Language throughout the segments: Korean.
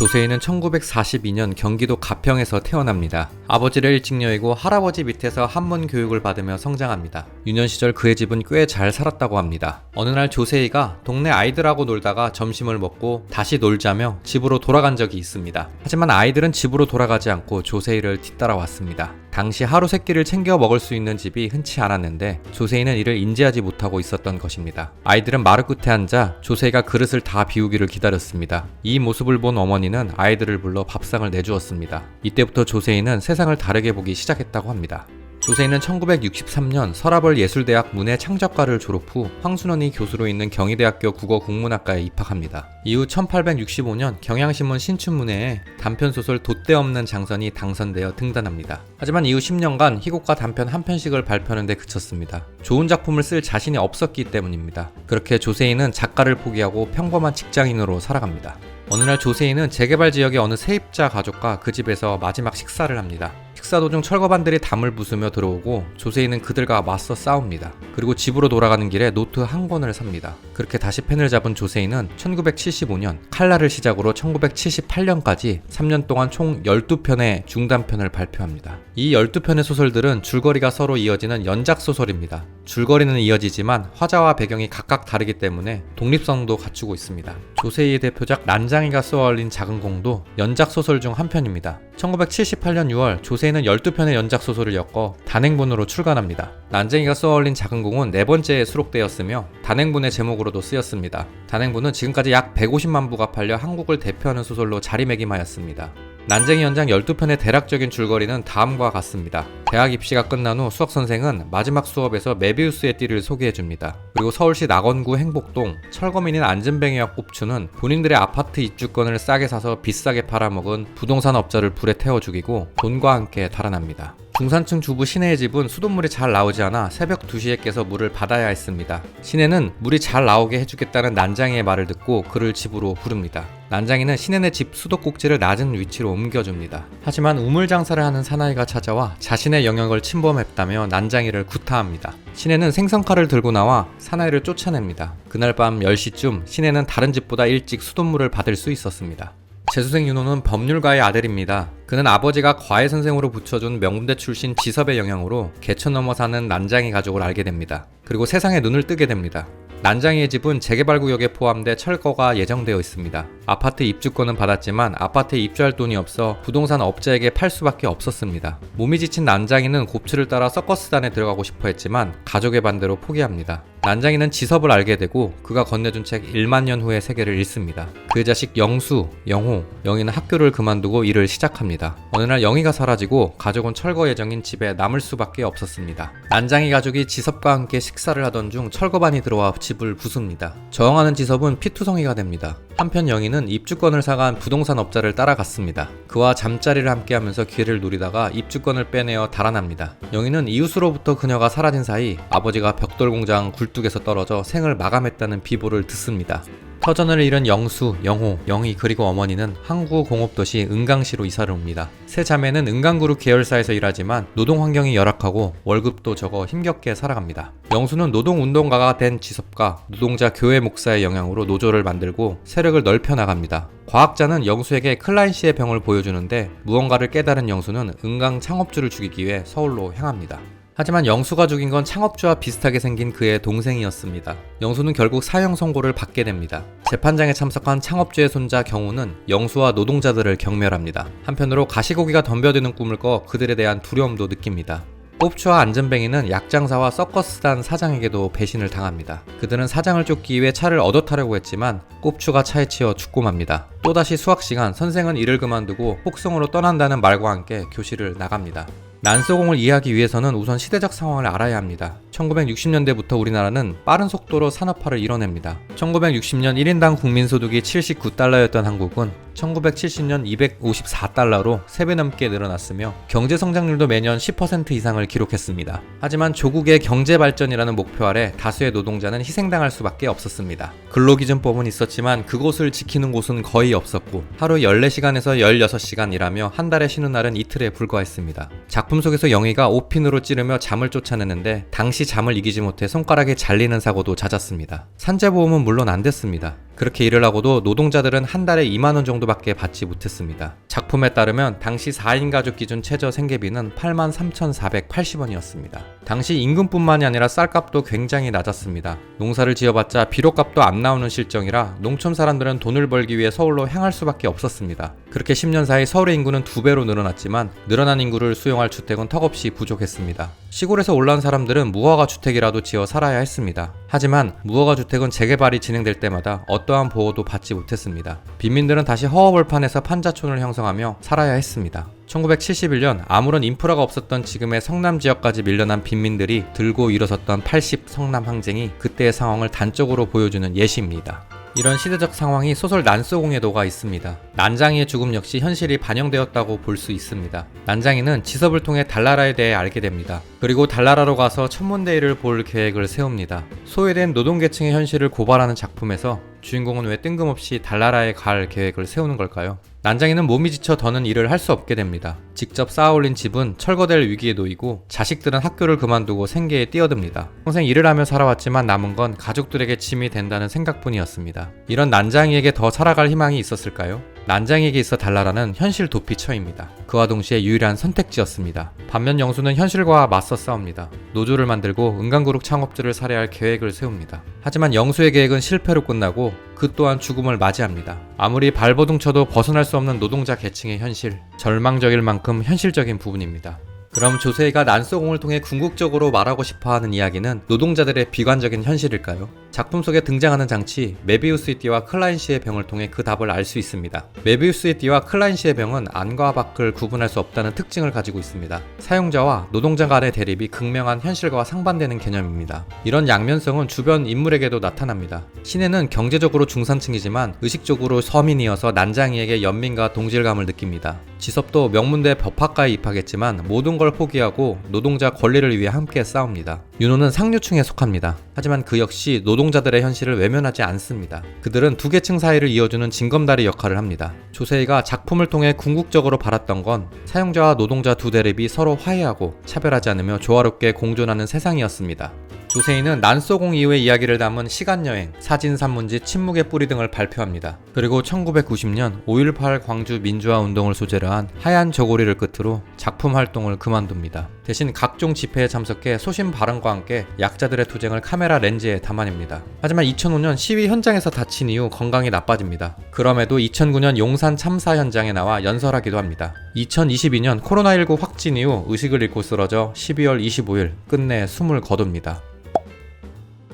조세희는 1942년 경기도 가평에서 태어납니다. 아버지를 일찍 여의고 할아버지 밑에서 한문 교육을 받으며 성장합니다. 유년 시절 그의 집은 꽤 잘 살았다고 합니다. 어느 날 조세희가 동네 아이들하고 놀다가 점심을 먹고 다시 놀자며 집으로 돌아간 적이 있습니다. 하지만 아이들은 집으로 돌아가지 않고 조세희를 뒤따라왔습니다. 당시 하루 세 끼를 챙겨 먹을 수 있는 집이 흔치 않았는데 조세희는 이를 인지하지 못하고 있었던 것입니다. 아이들은 마루 끝에 앉아 조세희가 그릇을 다 비우기를 기다렸습니다. 이 모습을 본 어머니는 아이들을 불러 밥상을 내주었습니다. 이때부터 조세희는 세상을 다르게 보기 시작했다고 합니다. 조세희는 1963년 서라벌 예술대학 문해창작과를 졸업 후 황순원이 교수로 있는 경희대학교 국어국문학과에 입학합니다. 이후 1865년 경향신문 신춘문예에 단편소설 돛대 없는 장선이 당선되어 등단합니다. 하지만 이후 10년간 희곡과 단편 한 편씩을 발표하는 데 그쳤습니다. 좋은 작품을 쓸 자신이 없었기 때문입니다. 그렇게 조세희는 작가를 포기하고 평범한 직장인으로 살아갑니다. 어느 날 조세희는 재개발 지역의 어느 세입자 가족과 그 집에서 마지막 식사를 합니다. 식사 도중 철거반들이 담을 부수며 들어오고 조세희는 그들과 맞서 싸웁니다. 그리고 집으로 돌아가는 길에 노트 한 권을 삽니다. 그렇게 다시 펜을 잡은 조세희는 1975년 칼날을 시작으로 1978년까지 3년 동안 총 12편의 중단편을 발표합니다. 이 12편의 소설들은 줄거리가 서로 이어지는 연작소설입니다. 줄거리는 이어지지만 화자와 배경이 각각 다르기 때문에 독립성도 갖추고 있습니다. 조세희의 대표작 난장이가 쏘아올린 작은 공도 연작소설 중 한 편입니다. 1978년 6월 조세희는 12편의 연작소설을 엮어 단행본으로 출간합니다. 난쟁이가 쏘아올린 작은 공은 네 번째에 수록되었으며 단행본의 제목으로도 쓰였습니다. 단행본은 지금까지 약 150만 부가 팔려 한국을 대표하는 소설로 자리매김하였습니다. 난쟁이 연장 12편의 대략적인 줄거리는 다음과 같습니다. 대학 입시가 끝난 후 수학선생은 마지막 수업에서 메비우스의 띠를 소개해줍니다. 그리고 서울시 낙원구 행복동 철거민인 안전뱅이와 꼽추는 본인들의 아파트 입주권을 싸게 사서 비싸게 팔아먹은 부동산 업자를 불에 태워 죽이고 돈과 함께 달아납니다. 중산층 주부 신혜의 집은 수돗물이 잘 나오지 않아 새벽 2시에 깨서 물을 받아야 했습니다. 신혜는 물이 잘 나오게 해주겠다는 난장이의 말을 듣고 그를 집으로 부릅니다. 난장이는 신혜네 집 수도꼭지를 낮은 위치로 옮겨줍니다. 하지만 우물장사를 하는 사나이가 찾아와 자신의 영역을 침범했다며 난장이를 구타합니다. 신혜는 생선칼을 들고 나와 사나이를 쫓아냅니다. 그날 밤 10시쯤 신혜는 다른 집보다 일찍 수돗물을 받을 수 있었습니다. 재수생 윤호는 법률가의 아들입니다. 그는 아버지가 과외선생으로 붙여준 명문대 출신 지섭의 영향으로 개천 넘어 사는 난장이 가족을 알게 됩니다. 그리고 세상에 눈을 뜨게 됩니다. 난장이의 집은 재개발구역에 포함돼 철거가 예정되어 있습니다. 아파트 입주권은 받았지만 아파트에 입주할 돈이 없어 부동산 업자에게 팔 수밖에 없었습니다. 몸이 지친 난장이는 곱추를 따라 서커스단에 들어가고 싶어 했지만 가족의 반대로 포기합니다. 난장이는 지섭을 알게 되고 그가 건네준 책 1만 년 후의 세계를 읽습니다. 그의 자식 영수, 영호, 영희는 학교를 그만두고 일을 시작합니다. 어느 날 영희가 사라지고 가족은 철거 예정인 집에 남을 수밖에 없었습니다. 난장이 가족이 지섭과 함께 식사를 하던 중 철거반이 들어와 집을 부숩니다. 저항하는 지섭은 피투성이가 됩니다. 한편 영희는 입주권을 사간 부동산 업자를 따라갔습니다. 그와 잠자리를 함께하면서 기회를 노리다가 입주권을 빼내어 달아납니다. 영희는 이웃으로부터 그녀가 사라진 사이 아버지가 벽돌공장 굴뚝에서 떨어져 생을 마감했다는 비보를 듣습니다. 터전을 잃은 영수, 영호, 영희 그리고 어머니는 항구 공업도시 은강시로 이사를 옵니다. 세 자매는 은강그룹 계열사에서 일하지만 노동 환경이 열악하고 월급도 적어 힘겹게 살아갑니다. 영수는 노동운동가가 된 지섭과 노동자 교회 목사의 영향으로 노조를 만들고 세력을 넓혀 나갑니다. 과학자는 영수에게 클라인시의 병을 보여주는데 무언가를 깨달은 영수는 은강 창업주를 죽이기 위해 서울로 향합니다. 하지만 영수가 죽인 건 창업주와 비슷하게 생긴 그의 동생이었습니다. 영수는 결국 사형 선고를 받게 됩니다. 재판장에 참석한 창업주의 손자 경우는 영수와 노동자들을 경멸합니다. 한편으로 가시고기가 덤벼드는 꿈을 꿔 그들에 대한 두려움도 느낍니다. 꼽추와 안전뱅이는 약장사와 서커스단 사장에게도 배신을 당합니다. 그들은 사장을 쫓기 위해 차를 얻어타려고 했지만 꼽추가 차에 치여 죽고 맙니다. 또다시 수학시간, 선생은 일을 그만두고 혹성으로 떠난다는 말과 함께 교실을 나갑니다. 난소공을 이해하기 위해서는 우선 시대적 상황을 알아야 합니다. 1960년대부터 우리나라는 빠른 속도로 산업화를 이뤄냅니다. 1960년 1인당 국민소득이 79달러였던 한국은 1970년 254달러로 3배 넘게 늘어났으며 경제 성장률도 매년 10% 이상을 기록했습니다. 하지만 조국의 경제 발전이라는 목표 아래 다수의 노동자는 희생당할 수밖에 없었습니다. 근로기준법은 있었지만 그곳을 지키는 곳은 거의 없었고 하루 14시간에서 16시간 일하며 한 달에 쉬는 날은 이틀에 불과했습니다. 작품 속에서 영희가 오핀으로 찌르며 잠을 쫓아내는데 당시 잠을 이기지 못해 손가락에 잘리는 사고도 잦았습니다. 산재보험은 물론 안 됐습니다. 그렇게 일을 하고도 노동자들은 한 달에 2만 원 정도밖에 받지 못했습니다. 작품에 따르면 당시 4인 가족 기준 최저 생계비는 83,480원이었습니다. 당시 임금뿐만이 아니라 쌀값도 굉장히 낮았습니다. 농사를 지어봤자 비료값도 안 나오는 실정이라 농촌 사람들은 돈을 벌기 위해 서울로 향할 수밖에 없었습니다. 그렇게 10년 사이 서울의 인구는 2배로 늘어났지만 늘어난 인구를 수용할 주택은 턱없이 부족했습니다. 시골에서 올라온 사람들은 무허가 주택이라도 지어 살아야 했습니다. 하지만 무허가 주택은 재개발이 진행될 때마다 어떠한 보호도 받지 못했습니다. 빈민들은 다시 허허벌판에서 판자촌을 형성하며 살아야 했습니다. 1971년 아무런 인프라가 없었던 지금의 성남 지역까지 밀려난 빈민들이 들고 일어섰던 80 성남 항쟁이 그때의 상황을 단적으로 보여주는 예시입니다. 이런 시대적 상황이 소설 난소공에 녹아 있습니다. 난장이의 죽음 역시 현실이 반영되었다고 볼 수 있습니다. 난장이는 지섭을 통해 달나라에 대해 알게 됩니다. 그리고 달나라로 가서 천문대회를 볼 계획을 세웁니다. 소외된 노동계층의 현실을 고발하는 작품에서 주인공은 왜 뜬금없이 달나라에 갈 계획을 세우는 걸까요? 난장이는 몸이 지쳐 더는 일을 할 수 없게 됩니다. 직접 쌓아올린 집은 철거될 위기에 놓이고 자식들은 학교를 그만두고 생계에 뛰어듭니다. 평생 일을 하며 살아왔지만 남은 건 가족들에게 짐이 된다는 생각뿐이었습니다. 이런 난장이에게 더 살아갈 희망이 있었을까요? 난장이에게 있어 달나라는 현실 도피처입니다. 그와 동시에 유일한 선택지였습니다. 반면 영수는 현실과 맞서 싸웁니다. 노조를 만들고 은간그룹 창업주를 살해할 계획을 세웁니다. 하지만 영수의 계획은 실패로 끝나고 그 또한 죽음을 맞이합니다. 아무리 발버둥 쳐도 벗어날 수 없는 노동자 계층의 현실, 절망적일 만큼 현실적인 부분입니다. 그럼 조세이가 난소공을 통해 궁극적으로 말하고 싶어하는 이야기는 노동자들의 비관적인 현실일까요? 작품 속에 등장하는 장치 메비우스의 띠와 클라인시의 병을 통해 그 답을 알 수 있습니다. 메비우스의 띠와 클라인시의 병은 안과 밖을 구분할 수 없다는 특징을 가지고 있습니다. 사용자와 노동자 간의 대립이 극명한 현실과 상반되는 개념입니다. 이런 양면성은 주변 인물에게도 나타납니다. 신혜는 경제적으로 중산층이지만 의식적으로 서민이어서 난장이에게 연민과 동질감을 느낍니다. 지섭도 명문대 법학과에 입학했지만 모든 걸 포기하고 노동자 권리를 위해 함께 싸웁니다. 윤호는 상류층에 속합니다. 하지만 그 역시 노동자들의 현실을 외면하지 않습니다. 그들은 두 계층 사이를 이어주는 징검다리 역할을 합니다. 조세이가 작품을 통해 궁극적으로 바랐던 건 사용자와 노동자 두 대립이 서로 화해하고 차별하지 않으며 조화롭게 공존하는 세상이었습니다. 조세이는 난소공 이후의 이야기를 담은 시간여행, 사진산문지 침묵의 뿌리 등을 발표합니다. 그리고 1990년 5.18 광주 민주화운동을 소재로 한 하얀 저고리를 끝으로 작품 활동을 그만둡니다. 대신 각종 집회에 참석해 소신 발언과 함께 약자들의 투쟁을 카메라 렌즈에 담아냅니다. 하지만 2005년 시위 현장에서 다친 이후 건강이 나빠집니다. 그럼에도 2009년 용산 참사 현장에 나와 연설하기도 합니다. 2022년 코로나19 확진 이후 의식을 잃고 쓰러져 12월 25일 끝내 숨을 거둡니다.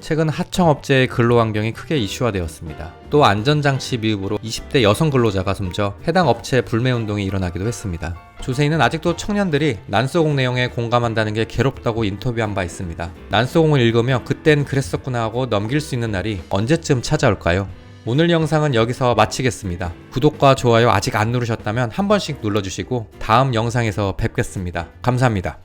최근 하청업체의 근로환경이 크게 이슈화되었습니다. 또 안전장치 미흡으로 20대 여성 근로자가 숨져 해당 업체 불매운동이 일어나기도 했습니다. 조세이는 아직도 청년들이 난소공 내용에 공감한다는 게 괴롭다고 인터뷰한 바 있습니다. 난소공을 읽으며 그땐 그랬었구나 하고 넘길 수 있는 날이 언제쯤 찾아올까요? 오늘 영상은 여기서 마치겠습니다. 구독과 좋아요 아직 안 누르셨다면 한 번씩 눌러주시고 다음 영상에서 뵙겠습니다. 감사합니다.